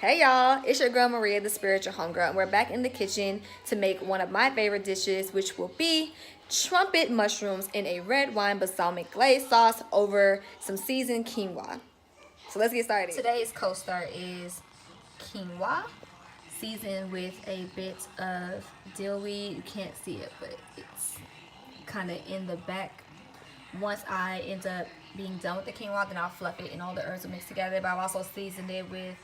Hey y'all, it's your girl Maria, the spiritual homegirl, and we're back in the kitchen to make one of my favorite dishes, which will be trumpet mushrooms in a red wine balsamic glaze sauce over some seasoned quinoa. So let's get started. Today's co-star is quinoa, seasoned with a bit of dill weed. You can't see it, but it's kind of in the back. Once I end up being done with the quinoa, then I'll fluff it and all the herbs will mix together. But I've also seasoned it with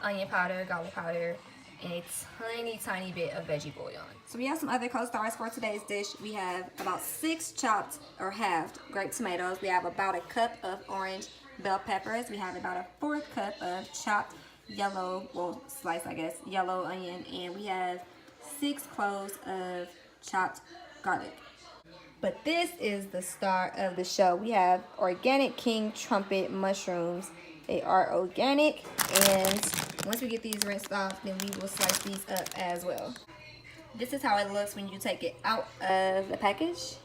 onion powder, garlic powder, and a tiny bit of veggie bouillon. So we have some other co-stars for today's dish. We have about 6 chopped or halved grape tomatoes. We have about a cup of orange bell peppers. We have about a 4th cup of chopped yellow, well, sliced I guess, yellow onion. And we have 6 cloves of chopped garlic. But this is the star of the show. We have organic king trumpet mushrooms. They are organic, and once we get these rinsed off, then we will slice these up as well. This is how it looks when you take it out of the package.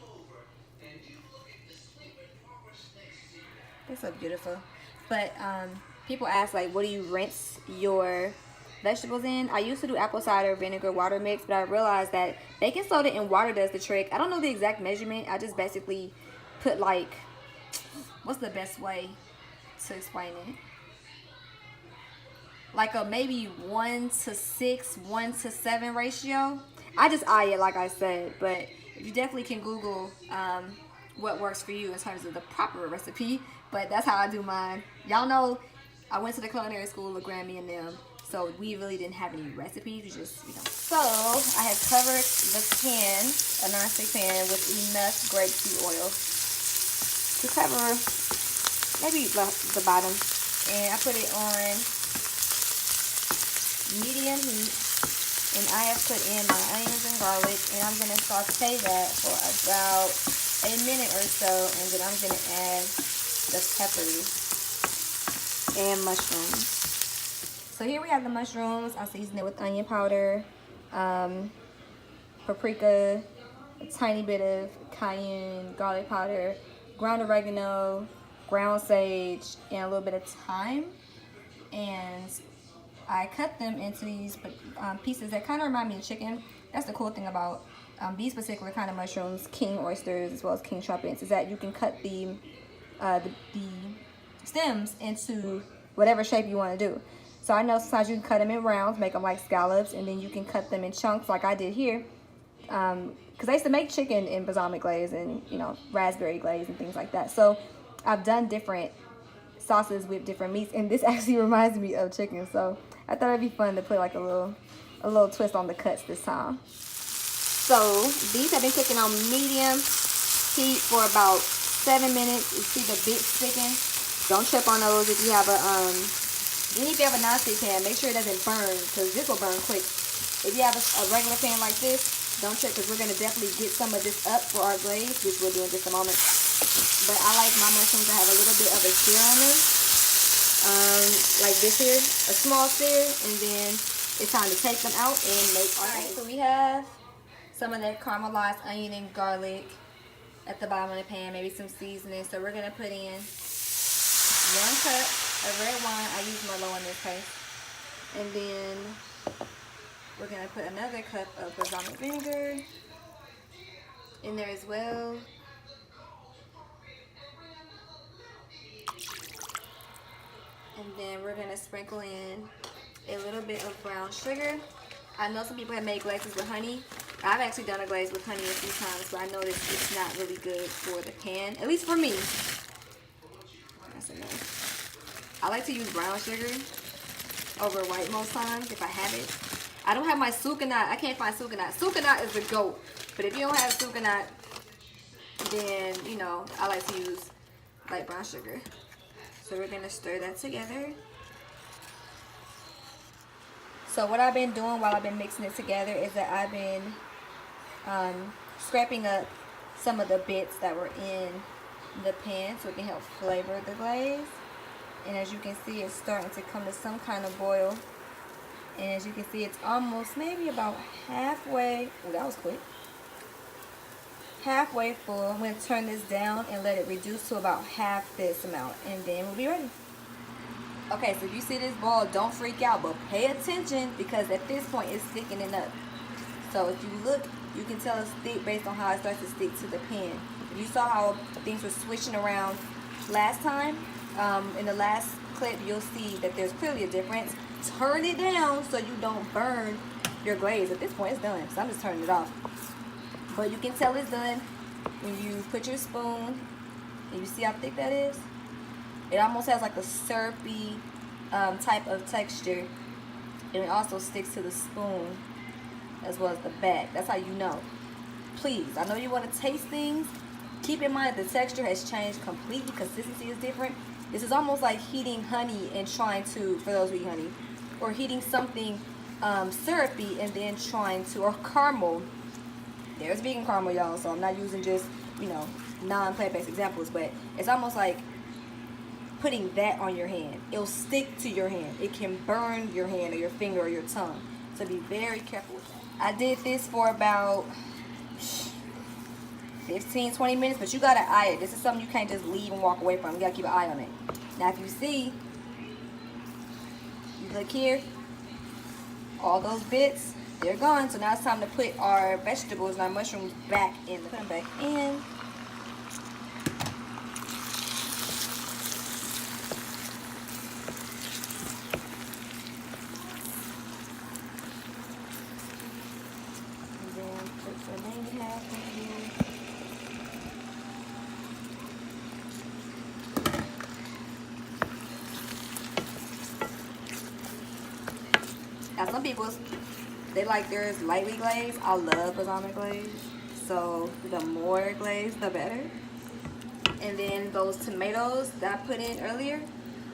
It's so beautiful. But people ask, like, what do you rinse your vegetables in? I used to do apple cider vinegar water mix, but I realized that baking soda and water does the trick. I don't know the exact measurement. I just basically put, like, what's the best way to explain it? Like a maybe 1:6, 1:7 ratio. I just eye it, like I said, but you definitely can Google what works for you in terms of the proper recipe. But that's how I do mine. Y'all know I went to the culinary school with Grammy and them, so we really didn't have any recipes. We just, So I have covered the pan, a nonstick pan, with enough grapeseed oil to cover maybe the bottom. And I put it on medium heat, and I have put in my onions and garlic, and I'm going to saute that for about a minute or so, and then I'm going to add the peppers and mushrooms. So here we have the mushrooms. I seasoned it with onion powder, paprika, a tiny bit of cayenne, garlic powder, ground oregano, ground sage, and a little bit of thyme. And I cut them into these pieces that kind of remind me of chicken. That's the cool thing about these particular kind of mushrooms, king oysters as well as king trumpets, is that you can cut the stems into whatever shape you want to do. So I know sometimes you can cut them in rounds, make them like scallops, and then you can cut them in chunks like I did here. Because I used to make chicken in balsamic glaze and, raspberry glaze and things like that. So I've done different sauces with different meats, and this actually reminds me of chicken. So I thought it'd be fun to put like a little twist on the cuts this time. So these have been cooking on medium heat for about 7 minutes. You see the bits sticking. Don't trip on those if you have even if you have a non-stick pan, make sure it doesn't burn, because this will burn quick. If you have a regular pan like this, don't trip, because we're going to definitely get some of this up for our glaze, which we'll do in just a moment. But I like my mushrooms to have a little bit of a sear on them. Like this here, a small sear, and then it's time to take them out and make our glaze. So we have some of that caramelized onion and garlic at the bottom of the pan, maybe some seasoning. So we're going to put in 1 cup of red wine. I use Merlot in this case. And then we're going to put another cup of balsamic vinegar in there as well. And then we're going to sprinkle in a little bit of brown sugar. I know some people have made glazes with honey. I've actually done a glaze with honey a few times, but I noticed it's not really good for the pan, at least for me. That's enough. I like to use brown sugar over white most times if I have it. I don't have my sucanat. I can't find sucanat. Sucanat is the GOAT. But if you don't have sucanat, then, I like to use light brown sugar. So we're going to stir that together. So what I've been doing while I've been mixing it together is that I've been scraping up some of the bits that were in the pan so it can help flavor the glaze. And as you can see, it's starting to come to some kind of boil. And as you can see, it's almost maybe about halfway. Oh, that was quick. Halfway full. I'm going to turn this down and let it reduce to about half this amount, and then we'll be ready. Okay, so if you see this ball, don't freak out, but pay attention because at this point it's thickening up. So if you look, you can tell it's thick based on how it starts to stick to the pan. If you saw how things were switching around last time, in the last clip, you'll see that there's clearly a difference. Turn it down so you don't burn your glaze. At this point, it's done, so I'm just turning it off. But you can tell it's done when you put your spoon, and you see how thick that is? It almost has like a syrupy type of texture, and it also sticks to the spoon as well as the back. That's how you know. Please, I know you want to taste things. Keep in mind the texture has changed completely. Consistency is different. This is almost like heating honey and trying to, for those who eat honey, or heating something syrupy and then trying to, or caramel. There's vegan caramel, y'all, so I'm not using just, you know, non-plant-based examples, but it's almost like putting that on your hand. It'll stick to your hand. It can burn your hand or your finger or your tongue. So be very careful with that. I did this for about 15-20 minutes, but you gotta eye it. This is something you can't just leave and walk away from. You gotta keep an eye on it. Now if you see, you look here, all those bits, they're gone. So now it's time to put our vegetables and our mushrooms back in. Put them back in. Now some people, they like theirs lightly glazed. I love balsamic glaze, so the more glazed the better. And then those tomatoes that I put in earlier,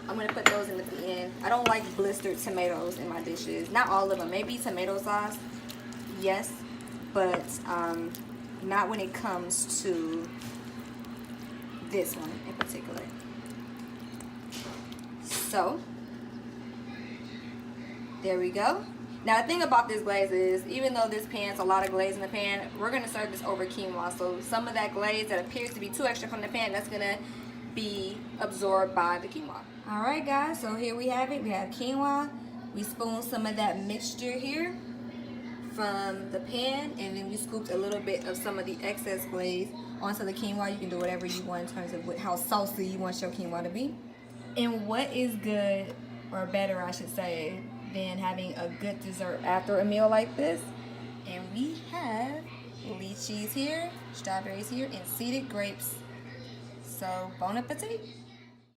I'm gonna put those in at the end. I don't like blistered tomatoes in my dishes. Not all of them. Maybe tomato sauce, yes, but not when it comes to this one in particular. So there we go. Now the thing about this glaze is, even though this pan's a lot of glaze in the pan, we're gonna serve this over quinoa. So some of that glaze that appears to be too extra from the pan, that's gonna be absorbed by the quinoa. All right, guys, so here we have it. We have quinoa. We spooned some of that mixture here from the pan, and then we scooped a little bit of some of the excess glaze onto the quinoa. You can do whatever you want in terms of how saucy you want your quinoa to be. And what is good, or better I should say, than having a good dessert after a meal like this? And we have lychees here, strawberries here, and seeded grapes. So bon appetit.